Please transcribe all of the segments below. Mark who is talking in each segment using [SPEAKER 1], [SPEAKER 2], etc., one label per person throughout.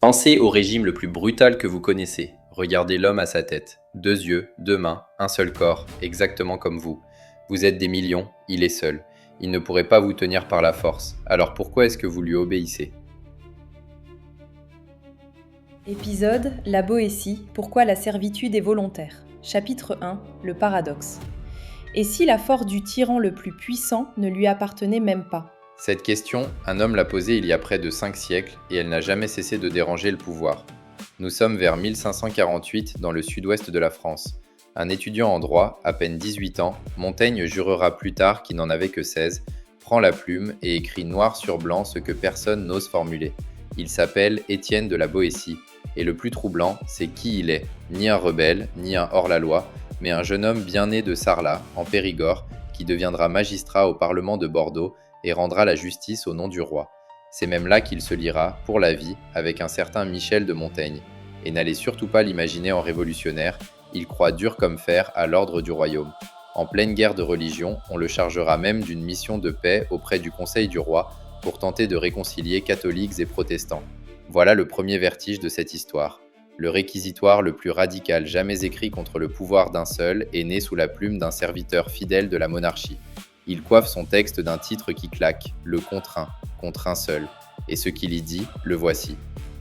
[SPEAKER 1] Pensez au régime le plus brutal que vous connaissez. Regardez l'homme à sa tête. 2 yeux, 2 mains, un seul corps, exactement comme vous. Vous êtes des millions, il est seul. Il ne pourrait pas vous tenir par la force. Alors pourquoi est-ce que vous lui obéissez ?
[SPEAKER 2] Épisode La Boétie, pourquoi la servitude est volontaire. Chapitre 1 Le paradoxe. Et si la force du tyran le plus puissant ne lui appartenait même pas ?
[SPEAKER 1] Cette question, un homme l'a posée il y a près de 5 siècles et elle n'a jamais cessé de déranger le pouvoir. Nous sommes vers 1548 dans le sud-ouest de la France. Un étudiant en droit, à peine 18 ans, Montaigne jurera plus tard qu'il n'en avait que 16, prend la plume et écrit noir sur blanc ce que personne n'ose formuler. Il s'appelle Étienne de la Boétie, et le plus troublant, c'est qui il est. Ni un rebelle, ni un hors-la-loi, mais un jeune homme bien né de Sarlat, en Périgord, qui deviendra magistrat au Parlement de Bordeaux et rendra la justice au nom du roi. C'est même là qu'il se liera, pour la vie, avec un certain Michel de Montaigne. Et n'allez surtout pas l'imaginer en révolutionnaire, il croit dur comme fer à l'ordre du royaume. En pleine guerre de religion, on le chargera même d'une mission de paix auprès du Conseil du roi pour tenter de réconcilier catholiques et protestants. Voilà le premier vertige de cette histoire. Le réquisitoire le plus radical jamais écrit contre le pouvoir d'un seul est né sous la plume d'un serviteur fidèle de la monarchie. Il coiffe son texte d'un titre qui claque, le contraint, contre un seul. Et ce qu'il y dit, le voici.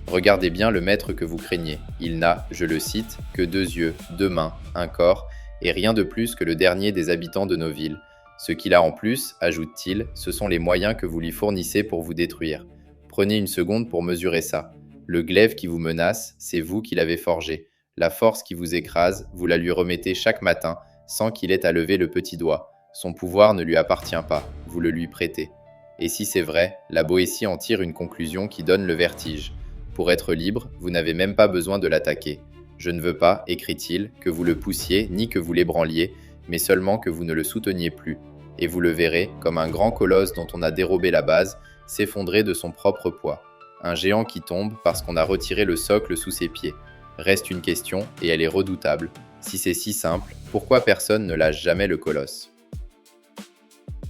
[SPEAKER 1] Regardez bien le maître que vous craignez. Il n'a, je le cite, que 2 yeux, 2 mains, un corps, et rien de plus que le dernier des habitants de nos villes. Ce qu'il a en plus, ajoute-t-il, ce sont les moyens que vous lui fournissez pour vous détruire. Prenez une seconde pour mesurer ça. Le glaive qui vous menace, c'est vous qui l'avez forgé. La force qui vous écrase, vous la lui remettez chaque matin, sans qu'il ait à lever le petit doigt. Son pouvoir ne lui appartient pas, vous le lui prêtez. Et si c'est vrai, la Boétie en tire une conclusion qui donne le vertige. Pour être libre, vous n'avez même pas besoin de l'attaquer. Je ne veux pas, écrit-il, que vous le poussiez ni que vous l'ébranliez, mais seulement que vous ne le souteniez plus. Et vous le verrez, comme un grand colosse dont on a dérobé la base, s'effondrer de son propre poids. Un géant qui tombe parce qu'on a retiré le socle sous ses pieds. Reste une question, et elle est redoutable. Si c'est si simple, pourquoi personne ne lâche jamais le colosse ?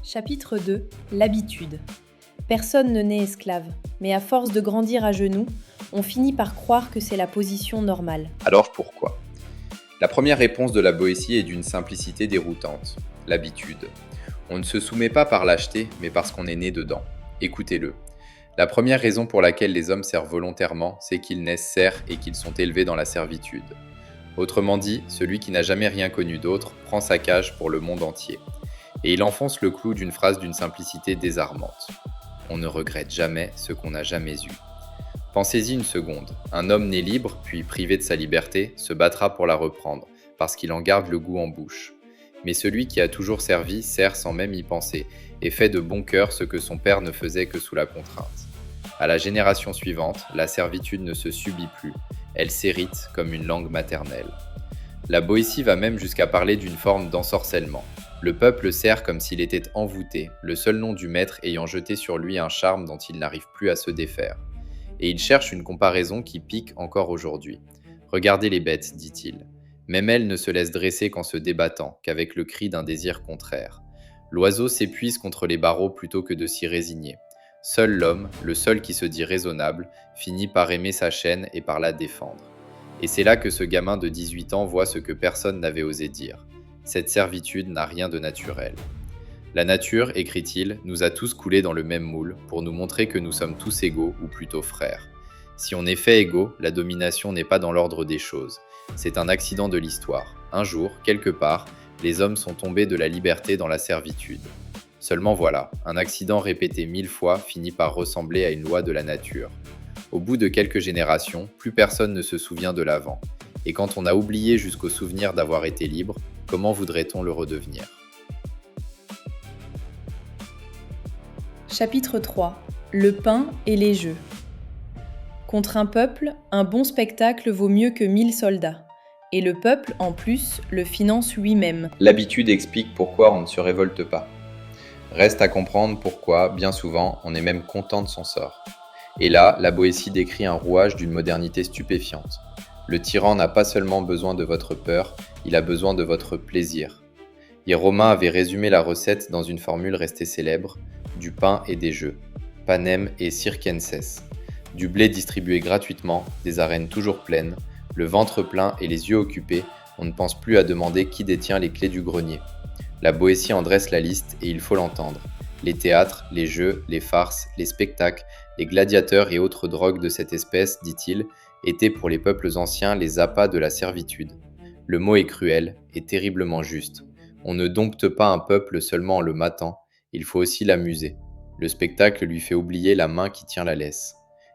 [SPEAKER 2] Chapitre 2 L'habitude. Personne ne naît esclave, mais à force de grandir à genoux, on finit par croire que c'est la position normale.
[SPEAKER 1] Alors pourquoi ? La première réponse de la Boétie est d'une simplicité déroutante. L'habitude. On ne se soumet pas par lâcheté, mais parce qu'on est né dedans. Écoutez-le. La première raison pour laquelle les hommes servent volontairement, c'est qu'ils naissent serfs et qu'ils sont élevés dans la servitude. Autrement dit, celui qui n'a jamais rien connu d'autre prend sa cage pour le monde entier. Et il enfonce le clou d'une phrase d'une simplicité désarmante. On ne regrette jamais ce qu'on n'a jamais eu. Pensez-y une seconde. Un homme né libre, puis privé de sa liberté, se battra pour la reprendre, parce qu'il en garde le goût en bouche. Mais celui qui a toujours servi sert sans même y penser, et fait de bon cœur ce que son père ne faisait que sous la contrainte. À la génération suivante, la servitude ne se subit plus, elle s'hérite comme une langue maternelle. La Boétie va même jusqu'à parler d'une forme d'ensorcellement. Le peuple sert comme s'il était envoûté, le seul nom du maître ayant jeté sur lui un charme dont il n'arrive plus à se défaire. Et il cherche une comparaison qui pique encore aujourd'hui. Regardez les bêtes, dit-il. Même elles ne se laissent dresser qu'en se débattant, qu'avec le cri d'un désir contraire. L'oiseau s'épuise contre les barreaux plutôt que de s'y résigner. Seul l'homme, le seul qui se dit raisonnable, finit par aimer sa chaîne et par la défendre. Et c'est là que ce gamin de 18 ans voit ce que personne n'avait osé dire. Cette servitude n'a rien de naturel. La nature, écrit-il, nous a tous coulés dans le même moule pour nous montrer que nous sommes tous égaux ou plutôt frères. Si on est fait égaux, la domination n'est pas dans l'ordre des choses. C'est un accident de l'histoire. Un jour, quelque part, les hommes sont tombés de la liberté dans la servitude. Seulement voilà, un accident répété 1000 fois finit par ressembler à une loi de la nature. Au bout de quelques générations, plus personne ne se souvient de l'avant. Et quand on a oublié jusqu'au souvenir d'avoir été libre, comment voudrait-on le redevenir ?
[SPEAKER 2] Chapitre 3 Le pain et les jeux. Contre un peuple, un bon spectacle vaut mieux que 1000 soldats. Et le peuple, en plus, le finance lui-même.
[SPEAKER 1] L'habitude explique pourquoi on ne se révolte pas. Reste à comprendre pourquoi, bien souvent, on est même content de son sort. Et là, la Boétie décrit un rouage d'une modernité stupéfiante. Le tyran n'a pas seulement besoin de votre peur, il a besoin de votre plaisir. Les Romains avaient résumé la recette dans une formule restée célèbre, du pain et des jeux, panem et circenses. Du blé distribué gratuitement, des arènes toujours pleines, le ventre plein et les yeux occupés, on ne pense plus à demander qui détient les clés du grenier. La Boétie en dresse la liste et il faut l'entendre. Les théâtres, les jeux, les farces, les spectacles, les gladiateurs et autres drogues de cette espèce, dit-il, étaient pour les peuples anciens les appâts de la servitude. Le mot est cruel et terriblement juste. On ne dompte pas un peuple seulement en le matant, il faut aussi l'amuser. Le spectacle lui fait oublier la main qui tient la laisse.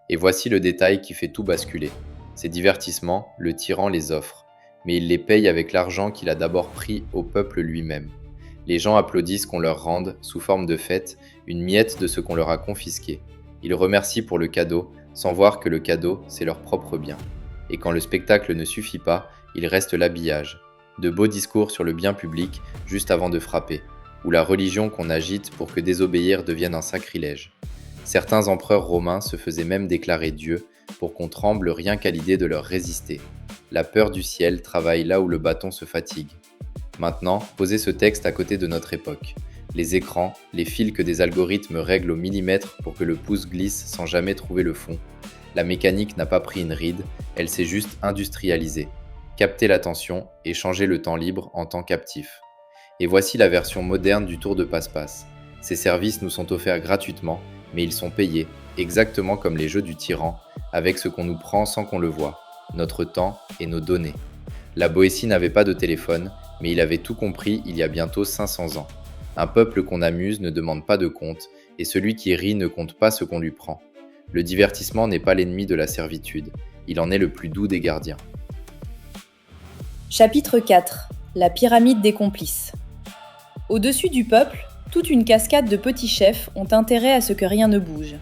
[SPEAKER 1] Et voici le détail qui fait tout basculer. Ces divertissements, le tyran les offre, mais il les paye avec l'argent qu'il a d'abord pris au peuple lui-même. Les gens applaudissent qu'on leur rende, sous forme de fête, une miette de ce qu'on leur a confisqué. Ils remercient pour le cadeau, sans voir que le cadeau, c'est leur propre bien. Et quand le spectacle ne suffit pas, il reste l'habillage. De beaux discours sur le bien public, juste avant de frapper, ou la religion qu'on agite pour que désobéir devienne un sacrilège. Certains empereurs romains se faisaient même déclarer Dieu pour qu'on tremble rien qu'à l'idée de leur résister. La peur du ciel travaille là où le bâton se fatigue. Maintenant, posez ce texte à côté de notre époque. Les écrans, les fils que des algorithmes règlent au millimètre pour que le pouce glisse sans jamais trouver le fond. La mécanique n'a pas pris une ride, elle s'est juste industrialisée. Capter l'attention et changer le temps libre en temps captif. Et voici la version moderne du tour de passe-passe. Ces services nous sont offerts gratuitement, mais ils sont payés, exactement comme les jeux du tyran, avec ce qu'on nous prend sans qu'on le voie, notre temps et nos données. La Boétie n'avait pas de téléphone, mais il avait tout compris il y a bientôt 500 ans. Un peuple qu'on amuse ne demande pas de compte, et celui qui rit ne compte pas ce qu'on lui prend. Le divertissement n'est pas l'ennemi de la servitude, il en est le plus doux des gardiens.
[SPEAKER 2] Chapitre 4. La pyramide des complices. Au-dessus du peuple, toute une cascade de petits chefs ont intérêt à ce que rien ne bouge.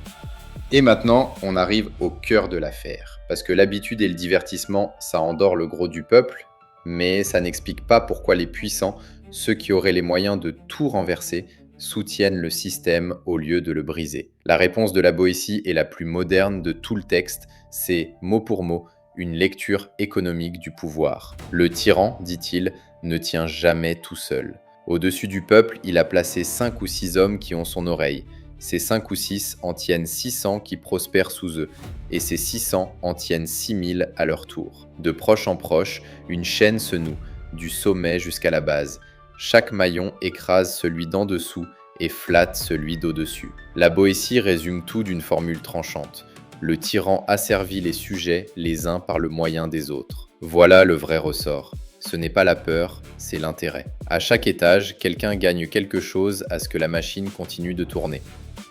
[SPEAKER 1] Et maintenant, on arrive au cœur de l'affaire, parce que l'habitude et le divertissement, ça endort le gros du peuple, mais ça n'explique pas pourquoi les puissants, ceux qui auraient les moyens de tout renverser, soutiennent le système au lieu de le briser. La réponse de la Boétie est la plus moderne de tout le texte, c'est mot pour mot une lecture économique du pouvoir. Le tyran, dit-il, ne tient jamais tout seul. Au-dessus du peuple, il a placé 5 ou 6 hommes qui ont son oreille. Ces 5 ou 6 en tiennent 600 qui prospèrent sous eux, et ces 600 en tiennent 6000 à leur tour. De proche en proche, une chaîne se noue, du sommet jusqu'à la base. Chaque maillon écrase celui d'en dessous et flatte celui d'au-dessus. La Boétie résume tout d'une formule tranchante. Le tyran asservit les sujets les uns par le moyen des autres. Voilà le vrai ressort. Ce n'est pas la peur, c'est l'intérêt. À chaque étage, quelqu'un gagne quelque chose à ce que la machine continue de tourner.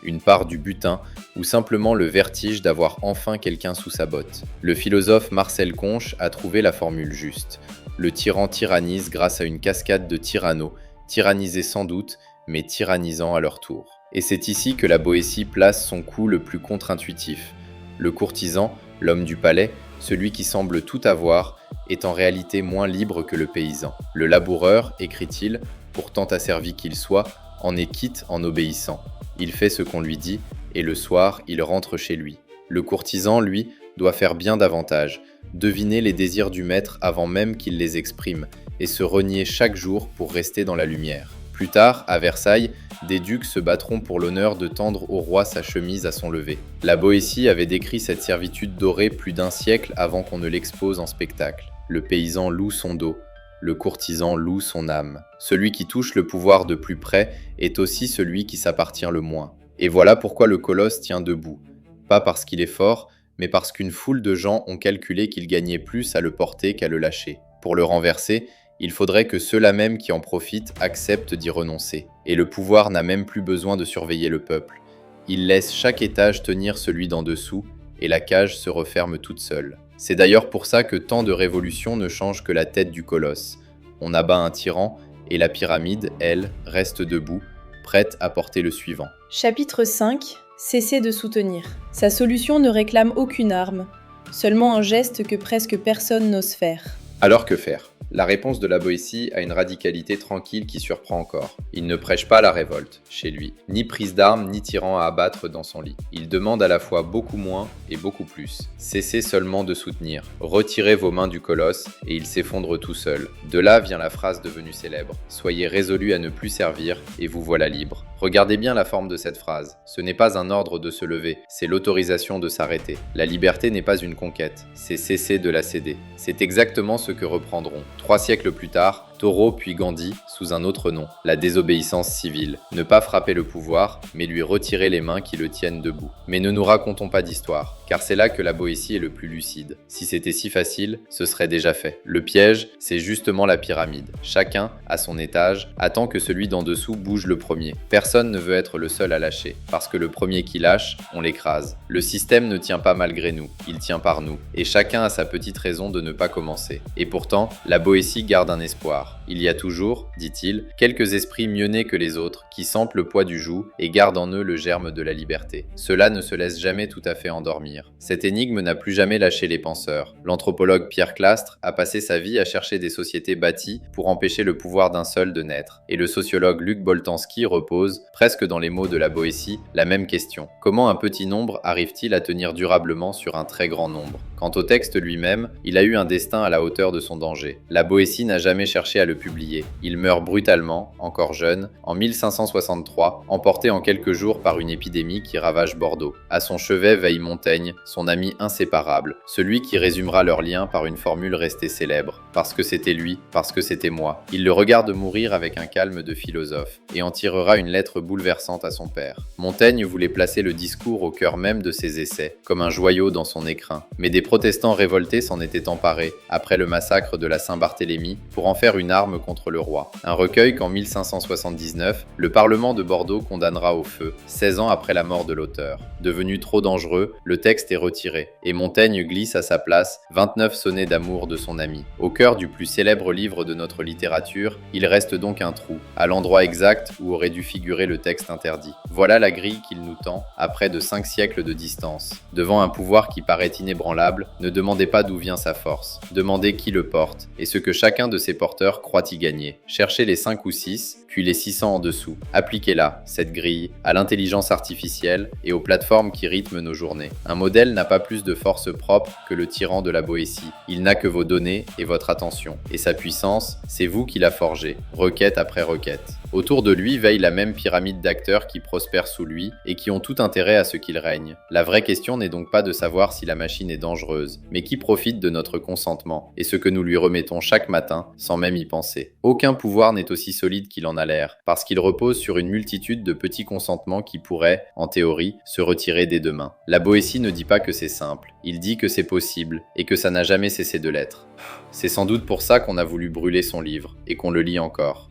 [SPEAKER 1] Une part du butin ou simplement le vertige d'avoir enfin quelqu'un sous sa botte. Le philosophe Marcel Conche a trouvé la formule juste. Le tyran tyrannise grâce à une cascade de tyrannos, tyrannisés sans doute, mais tyrannisant à leur tour. Et c'est ici que la Boétie place son coup le plus contre-intuitif. Le courtisan, l'homme du palais, celui qui semble tout avoir, est en réalité moins libre que le paysan. Le laboureur, écrit-il, pourtant asservi qu'il soit, en est quitte en obéissant. Il fait ce qu'on lui dit, et le soir, il rentre chez lui. Le courtisan, lui, doit faire bien davantage, deviner les désirs du maître avant même qu'il les exprime, et se renier chaque jour pour rester dans la lumière. Plus tard, à Versailles, des ducs se battront pour l'honneur de tendre au roi sa chemise à son lever. La Boétie avait décrit cette servitude dorée plus d'un siècle avant qu'on ne l'expose en spectacle. Le paysan loue son dos, le courtisan loue son âme. Celui qui touche le pouvoir de plus près est aussi celui qui s'appartient le moins. Et voilà pourquoi le colosse tient debout. Pas parce qu'il est fort, mais parce qu'une foule de gens ont calculé qu'il gagnait plus à le porter qu'à le lâcher. Pour le renverser, il faudrait que ceux-là même qui en profitent acceptent d'y renoncer. Et le pouvoir n'a même plus besoin de surveiller le peuple. Il laisse chaque étage tenir celui d'en dessous, et la cage se referme toute seule. C'est d'ailleurs pour ça que tant de révolutions ne changent que la tête du colosse. On abat un tyran, et la pyramide, elle, reste debout, prête à porter le suivant.
[SPEAKER 2] Chapitre 5. Cesser de soutenir. Sa solution ne réclame aucune arme, seulement un geste que presque personne n'ose faire.
[SPEAKER 1] Alors que faire ? La réponse de la Boétie a une radicalité tranquille qui surprend encore. Il ne prêche pas la révolte, chez lui. Ni prise d'armes, ni tyran à abattre dans son lit. Il demande à la fois beaucoup moins et beaucoup plus. Cessez seulement de soutenir. Retirez vos mains du colosse et il s'effondre tout seul. De là vient la phrase devenue célèbre. Soyez résolus à ne plus servir et vous voilà libre. Regardez bien la forme de cette phrase. Ce n'est pas un ordre de se lever, c'est l'autorisation de s'arrêter. La liberté n'est pas une conquête, c'est cesser de la céder. C'est exactement ce que reprendront, 3 siècles plus tard, Thoreau puis Gandhi, sous un autre nom, la désobéissance civile. Ne pas frapper le pouvoir, mais lui retirer les mains qui le tiennent debout. Mais ne nous racontons pas d'histoire, car c'est là que la Boétie est le plus lucide. Si c'était si facile, ce serait déjà fait. Le piège, c'est justement la pyramide. Chacun, à son étage, attend que celui d'en dessous bouge le premier. Personne ne veut être le seul à lâcher, parce que le premier qui lâche, on l'écrase. Le système ne tient pas malgré nous, il tient par nous, et chacun a sa petite raison de ne pas commencer. Et pourtant, la Boétie garde un espoir. Il y a toujours, dit-il, quelques esprits mieux nés que les autres qui sentent le poids du joug et gardent en eux le germe de la liberté. Ceux-là ne se laissent jamais tout à fait endormir. Cette énigme n'a plus jamais lâché les penseurs. L'anthropologue Pierre Clastre a passé sa vie à chercher des sociétés bâties pour empêcher le pouvoir d'un seul de naître. Et le sociologue Luc Boltanski repose, presque dans les mots de la Boétie, la même question. Comment un petit nombre arrive-t-il à tenir durablement sur un très grand nombre ? Quant au texte lui-même, il a eu un destin à la hauteur de son danger. La Boétie n'a jamais cherché à le publier. Il meurt brutalement, encore jeune, en 1563, emporté en quelques jours par une épidémie qui ravage Bordeaux. À son chevet veille Montaigne, son ami inséparable, celui qui résumera leur lien par une formule restée célèbre. Parce que c'était lui, parce que c'était moi. Il le regarde mourir avec un calme de philosophe, et en tirera une lettre bouleversante à son père. Montaigne voulait placer le discours au cœur même de ses essais, comme un joyau dans son écrin. Mais des protestants révoltés s'en étaient emparés, après le massacre de la Saint-Barthélemy, pour en faire une arme contre le roi. Un recueil qu'en 1579, le Parlement de Bordeaux condamnera au feu, 16 ans après la mort de l'auteur. Devenu trop dangereux, le texte est retiré, et Montaigne glisse à sa place 29 sonnets d'amour de son ami. Au cœur du plus célèbre livre de notre littérature, il reste donc un trou, à l'endroit exact où aurait dû figurer le texte interdit. Voilà la grille qu'il nous tend, à près de 5 siècles de distance. Devant un pouvoir qui paraît inébranlable, ne demandez pas d'où vient sa force, demandez qui le porte, et ce que chacun de ses porteurs croit y gagner. Cherchez les 5 ou 6, puis les 600 en dessous. Appliquez-la, cette grille, à l'intelligence artificielle et aux plateformes qui rythment nos journées. Un modèle n'a pas plus de force propre que le tyran de la Boétie. Il n'a que vos données et votre attention. Et sa puissance, c'est vous qui la forgez, requête après requête. Autour de lui veille la même pyramide d'acteurs qui prospèrent sous lui et qui ont tout intérêt à ce qu'il règne. La vraie question n'est donc pas de savoir si la machine est dangereuse, mais qui profite de notre consentement et ce que nous lui remettons chaque matin sans même y penser. Aucun pouvoir n'est aussi solide qu'il en a l'air, parce qu'il repose sur une multitude de petits consentements qui pourraient, en théorie, se retirer dès demain. La Boétie ne dit pas que c'est simple, il dit que c'est possible et que ça n'a jamais cessé de l'être. C'est sans doute pour ça qu'on a voulu brûler son livre et qu'on le lit encore.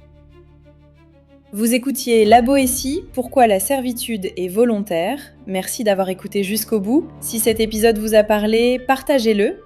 [SPEAKER 2] Vous écoutiez La Boétie, pourquoi la servitude est volontaire. Merci d'avoir écouté jusqu'au bout. Si cet épisode vous a parlé, partagez-le.